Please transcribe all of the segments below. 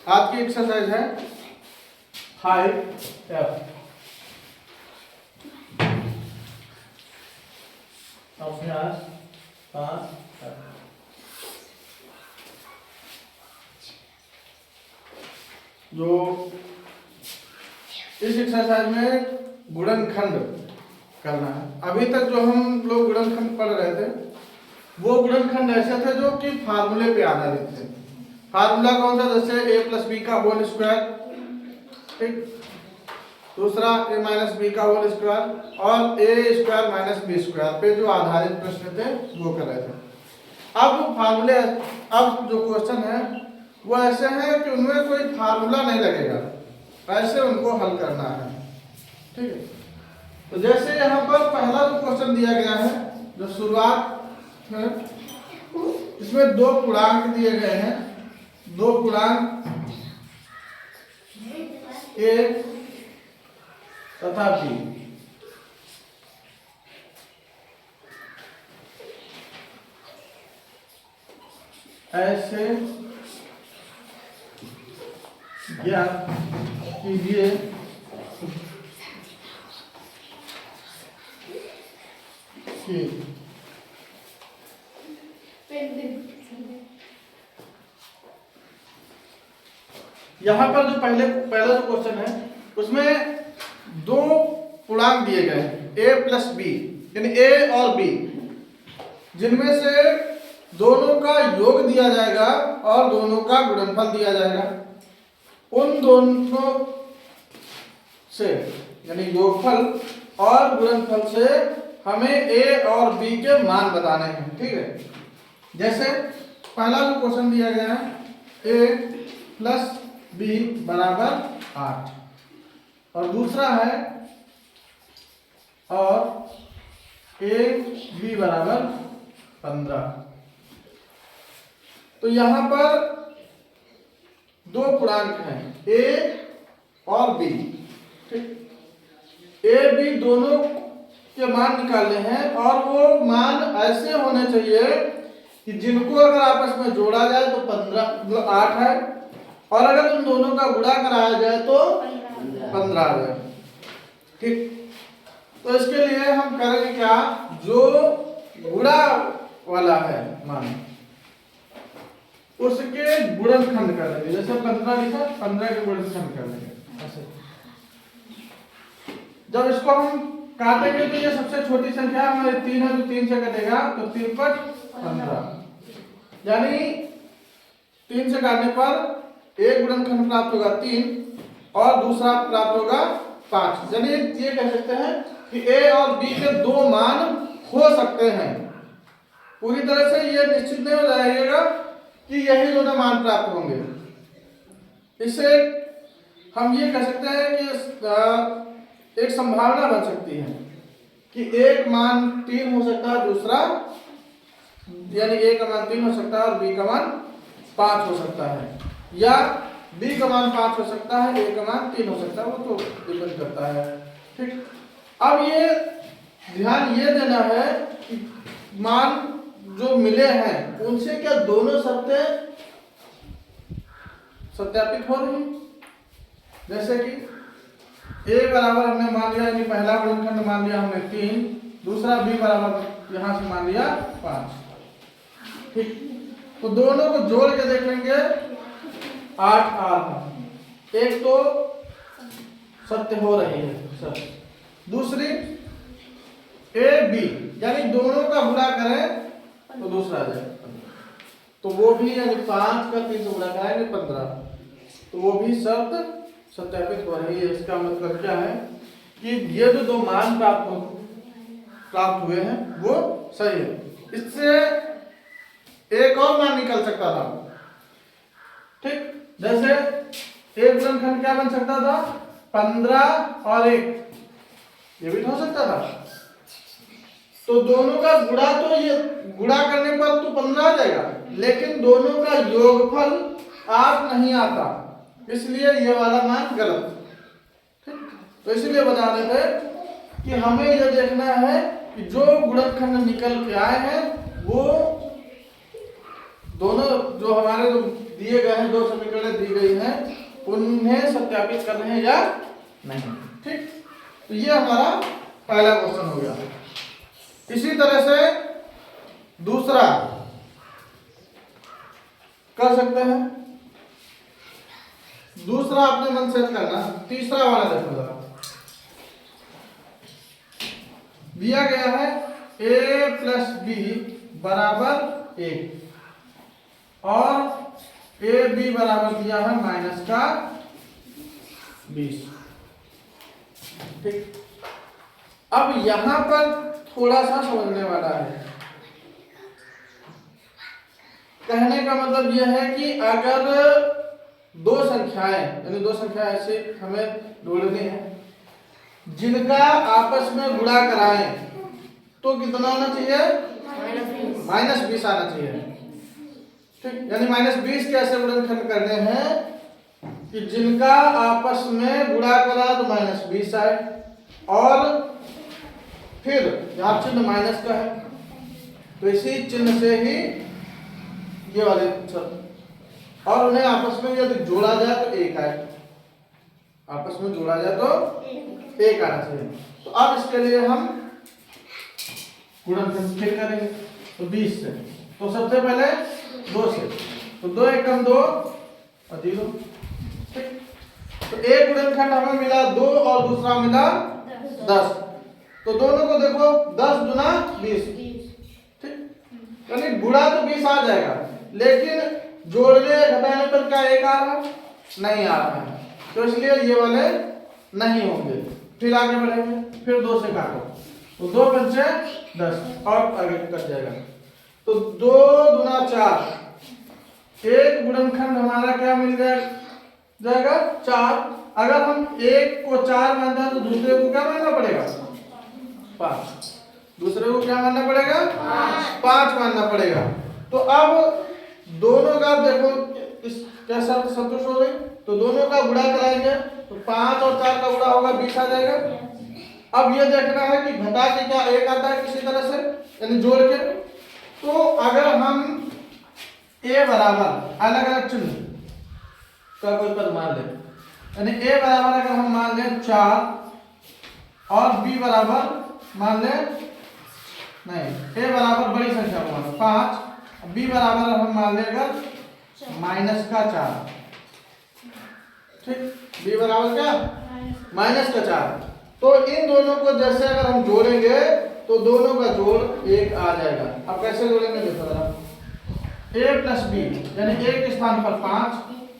आज की एक्सरसाइज है 5F। अभ्यास 5F। जो इस एक्सरसाइज में गुणनखंड करना है। अभी तक जो हम लोग गुणनखंड पढ़ रहे थे वो गुणनखंड ऐसे थे जो कि फार्मूले पे आधारित थे। फार्मूला कौन सा? जैसे a प्लस बी का होल स्क्वायर, ठीक, दूसरा a माइनस बी का होल स्क्वायर और a square minus B square पे जो आधारित प्रश्न थे वो कर रहे थे। अब फार्मूले, अब जो क्वेश्चन है वो ऐसे हैं कि उनमें कोई फार्मूला नहीं लगेगा, ऐसे उनको हल करना है, ठीक है। तो जैसे यहाँ पर पहला जो क्वेश्चन दिया गया है, जो शुरुआत है, इसमें दो पूर्णांक दिए गए हैं, दो पूर्णांक a तथा b। ऐसे ज्ञात कीजिए कि यहाँ पर जो पहला जो क्वेश्चन है उसमें दो पूर्णांक दिए गए हैं a प्लस बी, यानी a और b, जिनमें से दोनों का योग दिया जाएगा और दोनों का गुणनफल दिया जाएगा। उन दोनों से यानी योगफल और गुणनफल से हमें a और b के मान बताने हैं, ठीक है। जैसे पहला जो क्वेश्चन दिया गया है a प्लस बी बराबर 8 और दूसरा है और a b बराबर 15। तो यहाँ पर दो पूर्णांक हैं a और b, ठीक। a b दोनों के मान निकालने हैं और वो मान ऐसे होने चाहिए कि जिनको अगर आपस में जोड़ा जाए तो 15 8 है और अगर उन दोनों का गुणा कराया जाए तो 15 आ जाए, ठीक। तो इसके लिए हम करेंगे क्या, जो गुणा वाला है मान उसके गुणनखंड कर लेंगे। जैसे 15 लिखा, 15 के गुणनखंड कर लेंगे ऐसे। जब इसको हम काटेंगे तो ये सबसे छोटी संख्या हमारे 3 है, जो 3 से कटेगा तो 3 पर 15, यानी 3 से काटने पर एक गुणनखंड प्राप्त होगा 3 और दूसरा प्राप्त होगा 5। यानी ये कह सकते हैं कि a और b के दो मान हो सकते हैं। पूरी तरह से ये निश्चित नहीं हो जाएगा कि यही दोनों मान प्राप्त होंगे। इससे हम ये कह सकते हैं कि एक संभावना बन सकती है कि एक मान 3 हो सकता है, दूसरा यानी a का मान 3 हो सकता है और b का मान 5 हो सकता है, या b का मान 5 हो सकता है, a का मान 3 हो सकता है, वो तो डिपेंड करता है, ठीक। अब ये ध्यान ये देना है कि मान जो मिले हैं उनसे क्या दोनों शर्तें सत्यापित हो रही। जैसे कि a बराबर हमने मान लिया, यानी पहला गुणनखंड मान लिया हमने 3, दूसरा b बराबर यहां से मान लिया 5, ठीक। तो दोनों को जोड़ के देखेंगे 8 8, एक तो सत्य हो रही है सत्य, दूसरी a b यानी दोनों का गुणा करें तो दूसरा आ जाए, तो वो भी यानी 5 का 3 से गुणा कराएंगे 15, तो वो भी शर्त सत्यापित हो रही है। इसका मतलब क्या है कि ये जो दो मान प्राप्त हुए हैं वो सही है। इससे एक और मान निकल सकता था, ठीक। जैसे एक गुणनखंड क्या बन सकता था, 15 और 1, ये भी तो हो सकता था। तो दोनों का गुणा, तो ये गुणा करने पर तो 15 आ जाएगा, लेकिन दोनों का योगफल 8 नहीं आता, इसलिए ये वाला मान गलत, ठीक। तो इसलिए बता रहे थे कि हमें यह देखना है कि जो गुणनखंड निकल के आए हैं वो दोनों जो हमारे जो दिए गए हैं, दो समीकरण दी गई हैं, उन्हें सत्यापित करने हैं या नहीं। ठीक, तो ये हमारा पहला क्वेश्चन हो गया। इसी तरह से दूसरा कर सकते हैं। दूसरा अपने मन से करना। तीसरा वाला देखो जरा, दिया गया है a प्लस बी बराबर 1 और ए बी बराबर दिया है माइनस का 20। ठीक, अब यहां पर थोड़ा सा समझने वाला है। कहने का मतलब यह है कि अगर दो संख्याएं, यानी दो संख्याएं ऐसे हमें ढूंढनी है जिनका आपस में गुणा कराएं, तो कितना आना चाहिए? -20 आना चाहिए। ठीक, यानी -20 कैसे गुणनखंड करने हैं कि जिनका आपस में गुणा करा तो -20 आए, और फिर यहां चिन्ह माइनस का है तो इसी चिन्ह से ही ये वाले सब, और उन्हें आपस में यदि जोड़ा जाए तो 1 आए, आपस में जोड़ा जाए तो 1 आना चाहिए। तो अब इसके लिए हम गुणनखंड फिर करेंगे। तो 20 से, तो सबसे पहले 2 से, तो 2 एकम 2 और 0। ठीक, तो एक गुणनखंड हमें मिला 2 और दूसरा मिला 10, तो दोनों को देखो 10 गुना 20। ठीक, यानी गुणा तो 20 आ जाएगा, लेकिन जोड़ने घटाने पर क्या 1 आ रहा है? नहीं आ रहा है, तो इसलिए ये वाले नहीं होंगे। फिर आगे बढ़ेंगे, फिर 2 से काटो, तो 2 पंचे 10 और आगे कट जाएगा, तो 2 गुना 4, एक गुणनखंड हमारा क्या मिल जाएगा? 4। अगर हम एक को 4 मानते हैं तो दूसरे को क्या मानना पड़ेगा? 5। दूसरे को क्या मानना पड़ेगा? 5 मानना पड़ेगा। तो अब दोनों का देखो इस कैसा संतुष्ट हो गई, तो दोनों का गुणा कराएंगे तो 5 और 4 का गुणा होगा 20 आ जाएगा। अब ये देखना है कि घटा के क्या 1 आता है किसी तरह से, यानी जोड़ के। तो अगर हम a बराबर अलग अलग चिन्ह का कोई पद मान ले, यानी a बराबर अगर हम मान लें 4 और b बराबर मान लें, नहीं, a बराबर बड़ी संख्या को मान लो 5, b बराबर हम मान लेगा माइनस का 4। ठीक, b बराबर क्या? माइनस का 4। तो इन दोनों को जैसे अगर हम जोड़ेंगे तो दोनों का जोड़ 1 आ जाएगा। अब कैसे जोड़ेंगे देखो जरा, a प्लस बी, यानी a के स्थान पर 5,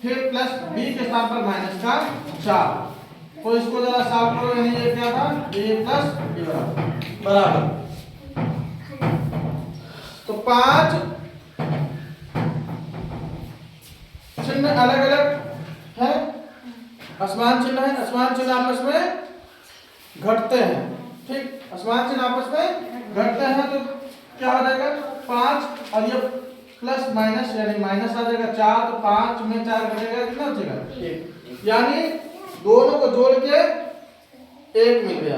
फिर प्लस b के स्थान पर माइनस का 4, तो इसको जरा साफ करो, यानी ये क्या था? a प्लस b बराबर, तो 5 चिन्ह अलग अलग है, असमान चिन्ह है, असमान चिन्ह आपस में घटते हैं। ठीक, असमान चिन्ह आपस में घटते हैं तो क्या हो जाएगा? 5 और ये प्लस माइनस, यानी माइनस आ जाएगा 4, तो 5 में 4 घटेगा, कितना बचेगा? 1, यानी दोनों को जोड़ के 1 मिल गया,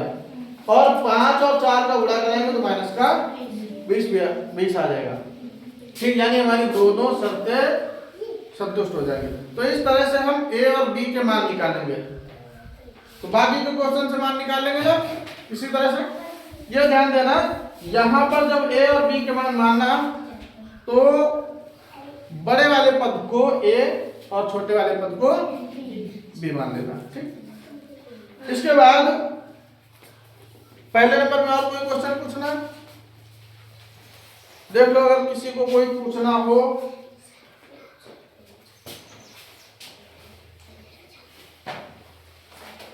और 5 और 4 का गुणा करेंगे तो माइनस का 20 आ जाएगा। ठीक, यानी हमारी दोनों शर्तें संतुष्ट हो जाएंगे। तो इस तरह से हम a और b के मान निकालेंगे, तो बाकी के क्वेश्चन से मान निकालेंगे जब इसी तरह से। ये ध्यान देना, यहां पर जब a और b के मान मानना तो बड़े वाले पद को a और छोटे वाले पद को b मान लेना। ठीक, इसके बाद पहले नंबर में और कोई क्वेश्चन पूछना देख लो, अगर किसी को कोई पूछना हो।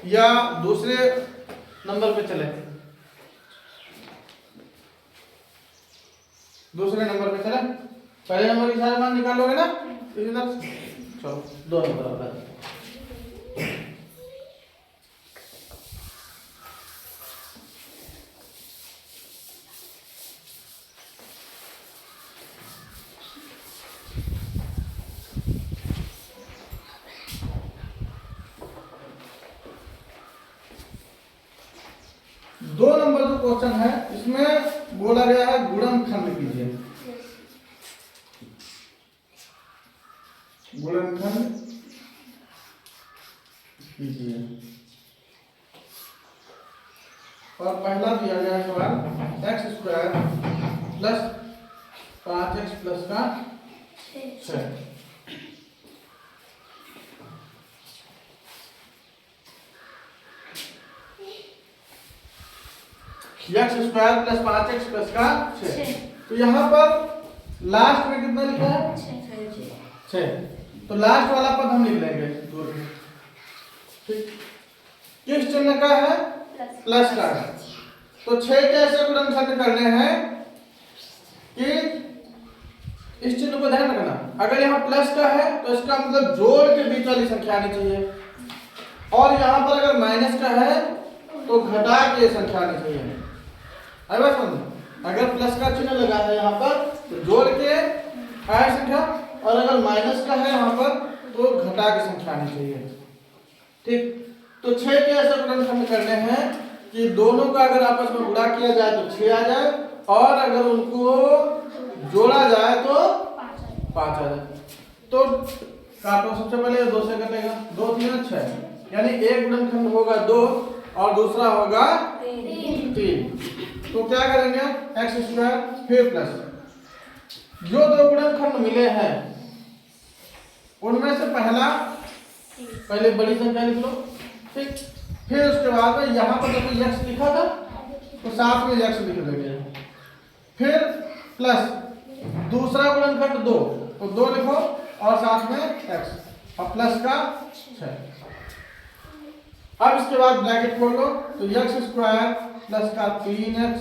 या दूसरे नंबर पे चले, दूसरे नंबर पे चले, पहले नंबर के सारे मान निकालोगे ना, इधर चलो 2 नंबर आता है। दो नंबर जो क्वेश्चन है इसमें बोला गया है गुणनखंड कीजिए। गुणनखंड कीजिए। और पहला दिया गया सवाल x square plus 5x plus का 6। X square plus 5x plus का 6। तो यहाँ पर लास्ट में कितना लिखा है 6। तो लास्ट वाला पद हम लिख लेंगे दूर में। ठीक, किस चिन्ह का है प्लस का है। तो 6 के ऐसे गुणनखंड करने हैं कि इस चिन्ह को ध्यान रखना, अगर यहाँ प्लस का है तो इसका मतलब जोड़ के बीच वाली संख्या आनी चाहिए, और यहाँ पर अगर माइनस का है तो घटा के संख्या आनी चाहिए। आई बात समझ, अगर प्लस का चिन्ह लगा है यहाँ पर तो जोड़ के आए संख्या, और अगर माइनस का है यहाँ पर तो घटा के संख्या आनी चाहिए। ठीक, तो 6 के ऐसे गुणनखंड करने हैं कि दोनों का अगर आपस में गुणा किया जाए तो 6 आ जाए, और अगर उनको जोड़ा जाए तो 5 आ जाए। तो काटो, सबसे पहले 2 से कटेगा, 2 3 6, यानी एक गुणनखंड होगा 2 और दूसरा होगा 3। तो क्या करेंगे एक्स स्क्वायर फिर प्लस, जो दो गुणनखंड मिले हैं उनमें से पहले बड़ी संख्या लिख लो। ठीक, फिर उसके बाद में यहाँ पर देखो x लिखा था तो साथ में x लिख देंगे, फिर प्लस दूसरा गुणनखंड 2 तो 2 लिखो और साथ में x और प्लस का 6। अब इसके बाद ब्रैकेट खोल लो तो x स्क्वायर प्लस का 3x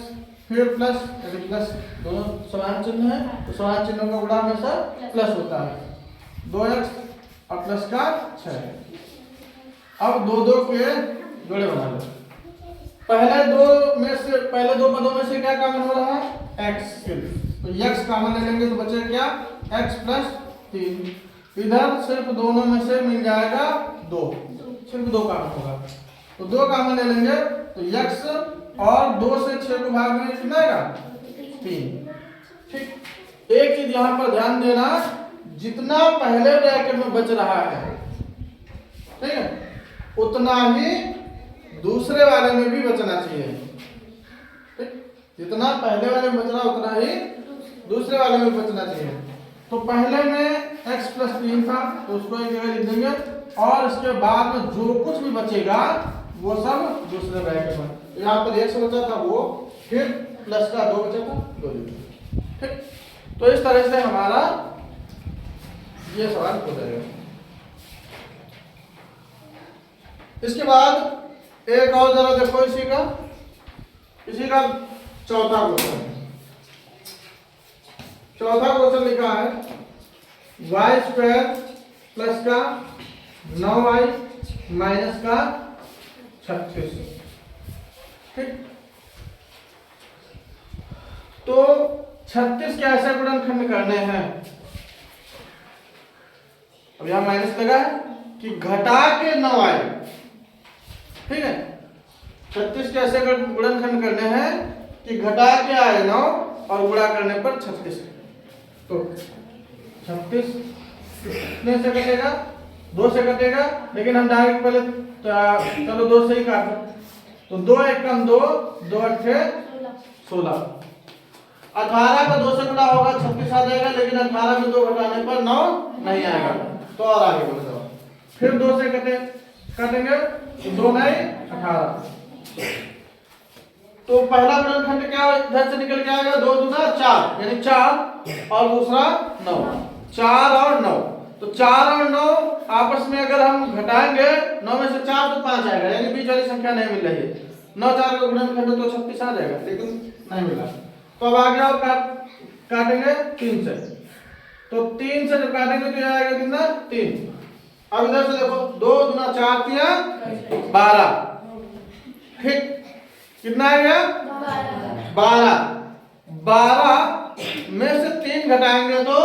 फिर प्लस, यदि प्लस दोनों समान चिन्ह है तो समान चिन्हों का गुणा हमेशा प्लस होता है, 2x और प्लस का 6। अब 2 2 के जोड़े बना लो। पहले दो पदों में से क्या कॉमन हो रहा है x, तो x कॉमन ले लेंगे तो बचे क्या x प्लस 3। इधर सिर्फ दोनों में से मिल जाएगा 2, सिर्फ 2 कॉमन होगा, तो 2 कॉमन ले लेंगे तो x और 2 से 6 को भाग में कितना आएगा 3। ठीक, एक चीज यहाँ पर ध्यान देना, जितना पहले ब्रैकेट में बच रहा है ठीक है उतना ही दूसरे वाले में भी बचना चाहिए। ठीक, जितना पहले वाले में बच रहा उतना ही दूसरे वाले में बचना चाहिए। तो पहले में x प्लस 3 था तो उसको एक जगह लिख देंगे, और इसके बाद में जो कुछ भी बचेगा वो सब दूसरे ब्रैकेट में। यहाँ पर x बचा था वो, फिर प्लस का 2 बचा था 2 लिख देंगे। ठीक, तो इस तरह से हमारा ये सवाल हो जाएगा। इसके बाद एक और जरा देखो इसी का चौथा क्वेश्चन लिखा है y स्क्वायर प्लस का 9y माइनस का 36। ठीक, तो 36 के ऐसे गुणनखंड करने हैं। अब यहां माइनस लगा है कि घटा के 9 आए। ठीक है, 36 के ऐसे गुणनखंड करने हैं कि घटा के आए 9 और गुणा करने पर 36। तो 36 कितने से कटेगा 2 से कटेगा, लेकिन हम डायरेक्ट पहले चलो 2 से ही काटो, तो 2 1 कम 2, 2 8 16। 18 का 2 से गुणा होगा 36 आ जाएगा, लेकिन 18 में 2 घटाने पर 9 नहीं आएगा। तो और आगे बढ़ो, फिर 2 से काटेंगे तो 2 नहीं 18। तो पहला गुणनखंड क्या इधर से निकल के आएगा 2 दूना 4, यानी 4 और दूसरा 9, 4 और 9। तो 4 और 9 आपस में अगर हम घटाएंगे 9 में से 4 तो 5 आएगा, यानी बीच वाली संख्या नहीं मिल रही है। 9 4 का गुणनखंड तो 36 आ जाएगा, लेकिन नहीं मिला। तो अब आगे और काटेंगे 3 से, तो 3 से जब काटेंगे तो आएगा कितना 3। अब इधर से देखो 2 दूना 4 3 12। ठीक, कितना आ गया 12 में से 3 घटाएंगे तो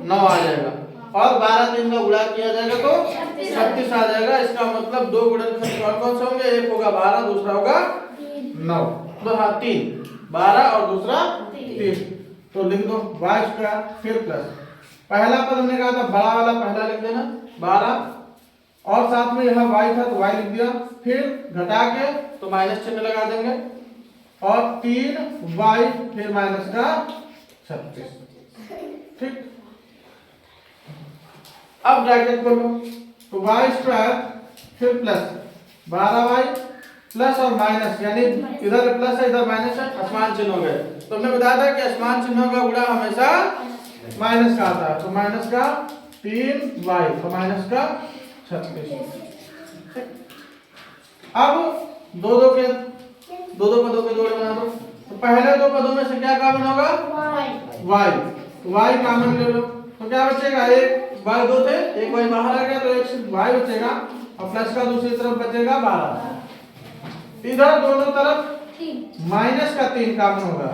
9 आ जाएगा, और 12 3 का गुणा किया जाएगा तो 36 आ जाएगा। इसका मतलब 2 गुणनखंड कौन से होंगे, एक होगा 12 दूसरा होगा 9। तो हाँ 3 12 और दूसरा 3। तो लिख दो y स्क्वायर फिर प्लस पहला पद हमने कहा था बड़ा वाला पहला लिख देना 12, और साथ में यहाँ y था तो y लिख दिया, फिर घटा के तो माइनस चिन्ह लगा देंगे, और 3y फिर माइनस का 36। ठीक, अब ब्रैकेट खोलो तो y स्क्वायर फिर प्लस 12y प्लस और माइनस, यानी इधर प्लस है इधर माइनस है, असमान चिन्ह हो गए। तो हमने बताया था कि असमान चिन्हों का गुणा हमेशा माइनस का आता है, तो माइनस का 3y तो माइनस का 36। अब दो दो पदों के जोड़े बना दो। तो पहले दो पदों में से क्या कॉमन होगा? y कॉमन ले लो तो क्या बचेगा? एक y दो थे, एक y बाहर आ गया तो एक सिर्फ y बचेगा, और प्लस का दूसरी तरफ बचेगा 12। इधर दोनों तरफ माइनस का 3 कॉमन होगा।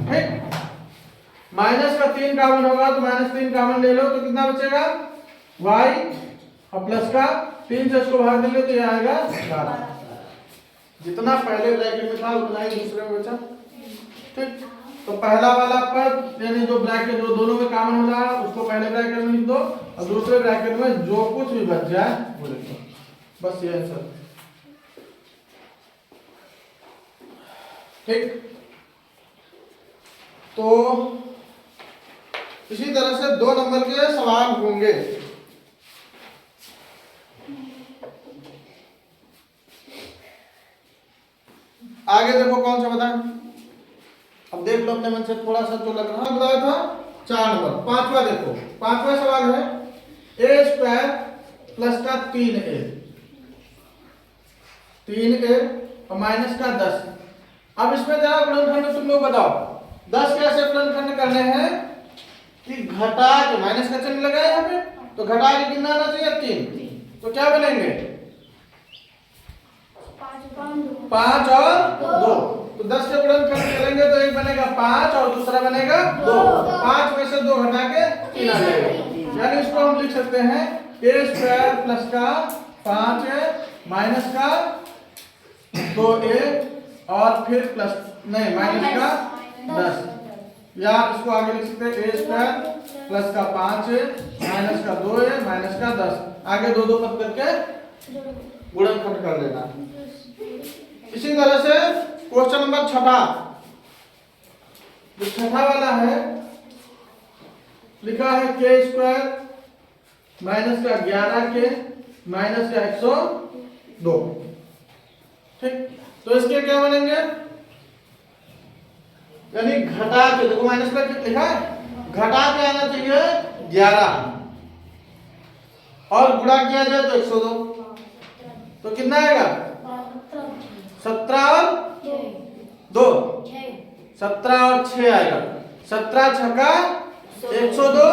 ठीक, माइनस का 3 कॉमन होगा तो माइनस 3 कॉमन ले लो तो कितना बचेगा? y और प्लस का 3 से इसको भाग देंगे तो ये आएगा 12। जितना पहले ब्रैकेट में था उतना ही दूसरे में बचा। ठीक, तो पहला वाला पद यानी जो ब्रैकेट जो दोनों में कॉमन हो रहा है उसको पहले ब्रैकेट में लिख दो, और दूसरे ब्रैकेट में जो कुछ भी बच जाए वो लिख दो। बस ये आंसर। ठीक, तो इसी तरह से 2 नंबर के सवाल होंगे। आगे देखो कौन सा बताएं। अब देख लो अपने मन से थोड़ा सा जो लग रहा है। बताया था 4 नंबर। पांचवा देखो, पांचवा सवाल है ए स्क्वायर प्लस का 3a और माइनस का 10। अब इसमें जरा गुणनखंड तुम लोग बताओ 10 कैसे गुणनखंड करने हैं कि घटा के माइनस का चिन्ह लगाया यहाँ पे, तो घटा के कितना आना चाहिए? 3। तो क्या बनेंगे? 5 और 2। तो 10 से गुणनखंड करेंगे तो एक बनेगा 5 और दूसरा बनेगा 2। 5 में से 2 घटा के 3 आ जाएगा। यानी इसको हम लिख सकते हैं a स्क्वायर प्लस का 5a माइनस का 2a और फिर प्लस नहीं माइनस का 10, या इसको आगे लिख सकते हैं a स्क्वायर प्लस का 5a माइनस का 2a माइनस का 10। आगे दो दो पद करके गुणनखंड कर लेना। इसी तरह से क्वेश्चन नंबर 6 जो 6 वाला है लिखा है k स्क्वायर माइनस का 11k माइनस का 102। ठीक, तो इसके क्या बनेंगे? यानी घटा के देखो माइनस का लिखा है, घटा के आना चाहिए 11 और गुणा किया जाए तो 102। तो कितना आएगा? 17 और 2 17 और 6 आएगा। 17 छक्का 102।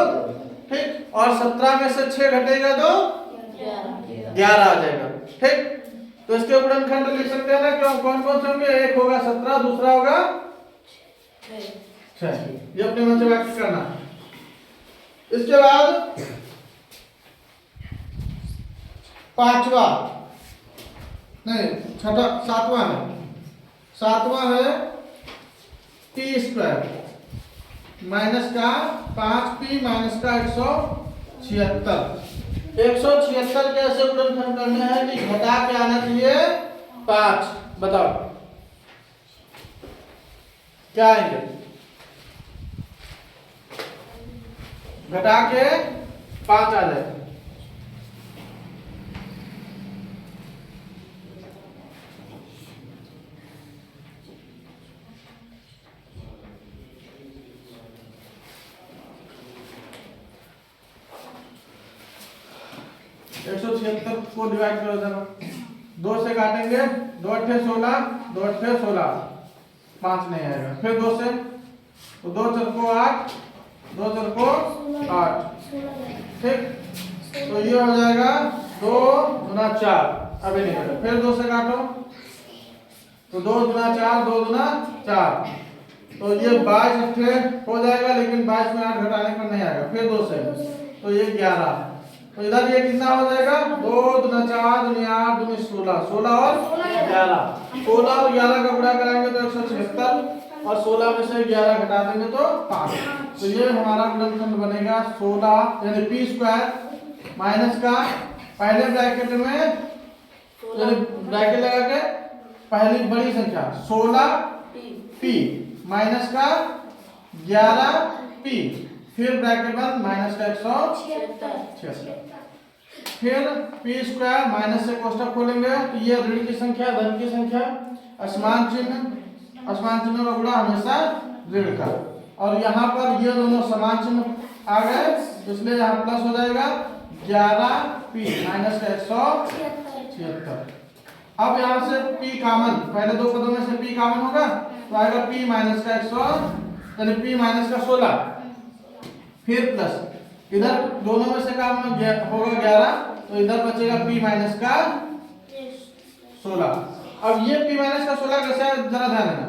ठीक, और 17 में से 6 घटेगा तो 11 आ जाएगा। ठीक, तो इसके गुणनखंड लिख सकते हैं ना, क्यों कौन कौन से होंगे? एक होगा 17, दूसरा होगा 6। ये अपने मन से व्याख्या करना। इसके बाद पांचवा नहीं छठा सातवां है। सातवां है टी स्क्वायर माइनस का 5p माइनस का 176। 176 कैसे गुणनखंड करने हैं कि घटा के आना चाहिए 5। बताओ क्या आएंगे? घटा के 5 आ जाए। को डिवाइड करो जरा, 2 से काटेंगे, 2 अट्ठे 16, 2 अट्ठे 16, 5 नहीं आएगा। फिर 2 से तो 2 चरको 8, 2 चरको 8। ठीक, तो ये हो जाएगा 2 गुना 4। अभी नहीं करें। फिर 2 से काटो तो 2 गुना 4, 2 गुना 4, तो ये 22 अट्ठे हो जाएगा, लेकिन 22 में 8 घटाने पर नहीं आएगा। फिर 2 से तो ये 11। तो इधर ये कितना हो जाएगा? 2 गुना 4 दुनिया 8 दुनी 16, 16 और 11। 16 और 11 का गुणा कराएंगे तो 176। और 16 में से 11 घटा देंगे तो 5। तो ये हमारा गुणनखंड बनेगा 16 यानी पी स्क्वायर माइनस का पहले ब्रैकेट में यानी ब्रैकेट लगा के पहली बड़ी संख्या 16 पी माइनस का 11 पी फिर ब्रैकेट में माइनस का 176 फिर पी स्क्वायर माइनस से कोष्टक खोलेंगे तो ये ऋण की संख्या धन की संख्या असमान चिन्ह का गुणा हमेशा ऋण का और यहाँ पर ये दोनों समान चिन्ह आ गए इसलिए यहाँ प्लस हो जाएगा 11 पी माइनस का 176। अब यहाँ से p कॉमन पहले दो पदों में से p कॉमन होगा तो आएगा p माइनस का 100 यानी p माइनस का 16 फिर प्लस इधर दोनों में से कॉमन होगा 11 तो इधर बचेगा p माइनस का 16। अब ये p माइनस का 16 कैसे है जरा ध्यान देना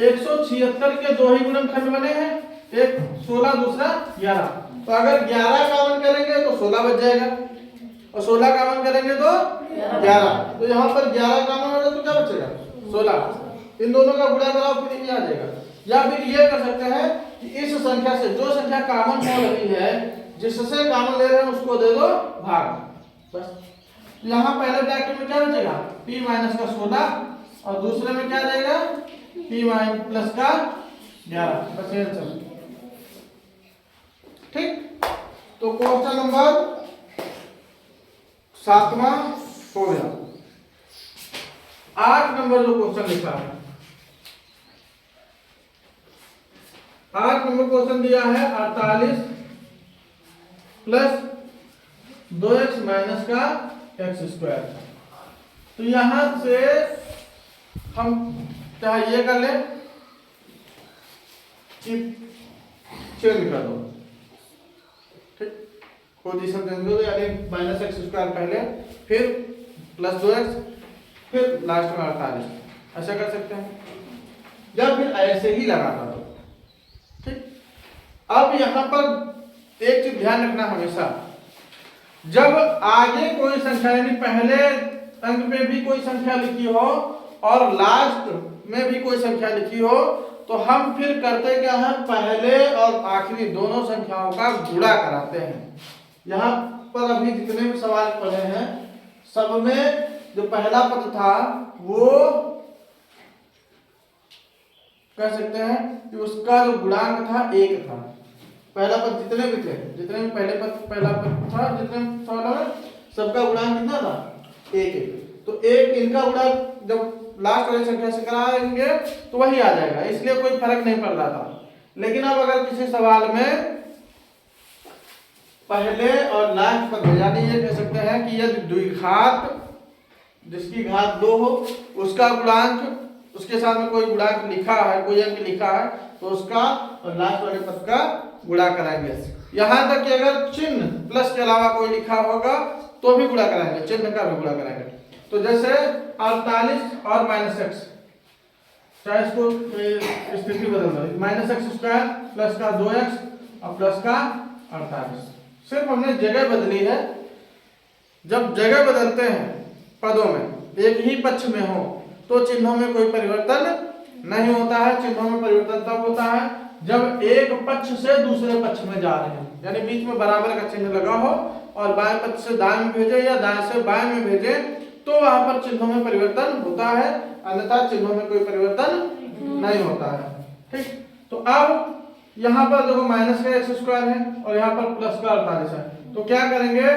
176 के दो ही गुणनखंड बने हैं एक 16 दूसरा 11 तो अगर 11 कॉमन करेंगे तो 16 बच जाएगा और 16 कॉमन करेंगे तो 11 तो यहाँ पर 11 कॉमन होगा तो क्या बचेगा 16 इन दोनों का गुणा कराओ फिर ये आ जाएगा या फिर ये कर सकते हैं कि इस संख्या से जो संख्या कॉमन हो रही है जिससे कॉमन ले रहे हैं उसको दे दो भाग बस। यहाँ पहले ब्रैकेट में क्या बचेगा p माइनस का 16 और दूसरे में क्या रहेगा p माइनस प्लस का 11 बस ये चल ठीक। तो क्वेश्चन नंबर 7वां हो गया। 8 नंबर जो क्वेश्चन लिखा है 8 नंबर क्वेश्चन दिया है 48 प्लस 2x माइनस का x स्क्वायर। तो यहां से हम चाहे ये कर ले कि चेंज कर दो ठीक पोजीशन चेंज कर दो यानी माइनस एक्स स्क्वायर पहले फिर प्लस 2x फिर लास्ट में 48 ऐसा कर सकते हैं या फिर ऐसे ही लगाता दो ठीक। अब यहां पर एक चीज ध्यान रखना हमेशा जब आगे कोई संख्या यानी पहले अंक में भी कोई संख्या लिखी हो और लास्ट में भी कोई संख्या लिखी हो तो हम फिर करते क्या है पहले और आखिरी दोनों संख्याओं का गुणा कराते हैं। यहाँ पर अभी जितने भी सवाल पढ़े हैं सब में जो पहला पद था वो कह सकते हैं कि उसका जो गुणांक था 1 था। पहला पद जितने भी थे जितने भी पहला पद था जितने सवालों में सबका गुणांक कितना था 1 तो 1 इनका गुणांक जब लास्ट वाली संख्या से कराएंगे तो वही आ जाएगा इसलिए कोई फर्क नहीं पड़ रहा था। लेकिन अब अगर किसी सवाल में पहले और लास्ट पद यानी ये कह सकते हैं कि यदि द्विघात जिसकी घात 2 हो उसका गुणांक उसके साथ में कोई गुणांक लिखा है कोई अंक लिखा है तो उसका और लास्ट वाले पद का गुणा कराएंगे। यहां तक कि अगर चिन्ह प्लस के अलावा कोई लिखा होगा तो भी गुणा कराएंगे चिन्ह का भी गुणा कराएंगे। तो जैसे 48 और माइनस एक्स चाहे इसको स्थिति बदल दो माइनस एक्स स्क्वायर प्लस का 2x और प्लस का 48 सिर्फ हमने जगह बदली है। जब जगह बदलते हैं पदों में एक ही पक्ष में हो तो चिन्हों में कोई परिवर्तन नहीं होता है। चिन्हों में परिवर्तन तब होता है जब एक पक्ष से दूसरे पक्ष में जा रहे हैं यानी बीच में बराबर का चिन्ह लगा हो और बाएं पक्ष से दाएं में भेजे या दाएं से बाएं में भेजे तो वहां पर चिन्हों में परिवर्तन होता है अन्यथा चिन्हों में कोई परिवर्तन नहीं होता है ठीक। तो अब यहाँ पर देखो माइनस का एक्स स्क्वायर है और यहाँ पर प्लस का 48 है तो क्या करेंगे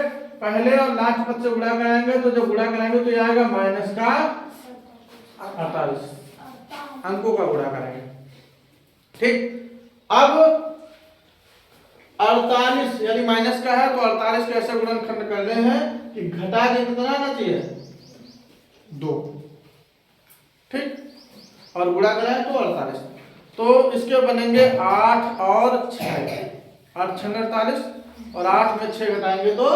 पहले और लास्ट पद से गुणा कराएंगे तो जब गुणा कराएंगे तो ये आएगा माइनस का 48 अंकों का गुणा करेंगे ठीक। अब 48 यानी माइनस का है तो 48 को ऐसे गुणनखंड कर रहे हैं कि घटा के कितना आना चाहिए 2 ठीक और गुणा कराएं तो 48 तो इसके बनेंगे 8 और 6 8 6 48 और 8 में 6 घटाएंगे तो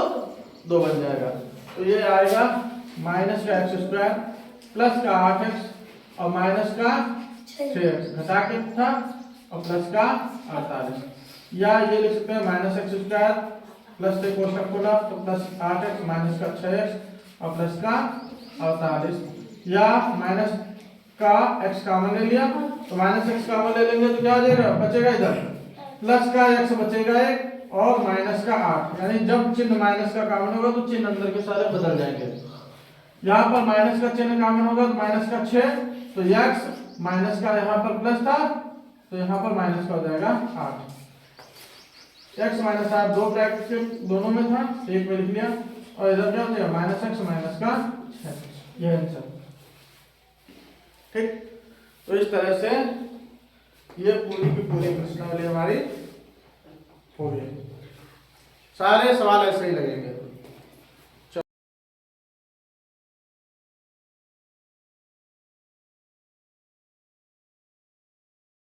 2 बन जाएगा। तो ये आएगा माइनस का एक्स स्क्वायर प्लस का 8x और माइनस का 6x घटा के था और प्लस का 48 या ये लिख सकते हैं माइनस एक्स स्क्वायर प्लस से कोष्टक खोला तो प्लस 8x माइनस का 6x और प्लस का 48 या माइनस का x कॉमन ले लिया तो माइनस एक्स कॉमन ले लेंगे तो क्या हो जाएगा, बचेगा इधर प्लस का x बचेगा 1 और माइनस का 8, यानी जब चिन्ह माइनस का कॉमन होगा तो चिन्ह अंदर के सारे बदल जाएंगे। यहाँ पर माइनस का चिन्ह कॉमन होगा तो माइनस का 6 तो x माइनस का यहाँ पर प्लस था तो यहाँ पर माइनस का हो जाएगा 8। x माइनस 8 दो ब्रैकेट के दोनों में था, एक में लिख लिया और इधर क्या हो जाएगा माइनस एक्स माइनस का 6। यह आंसर ठीक। तो इस तरह से ये पूरी की पूरी प्रश्नावली हमारी हो गई। सारे सवाल ऐसे ही लगेंगे।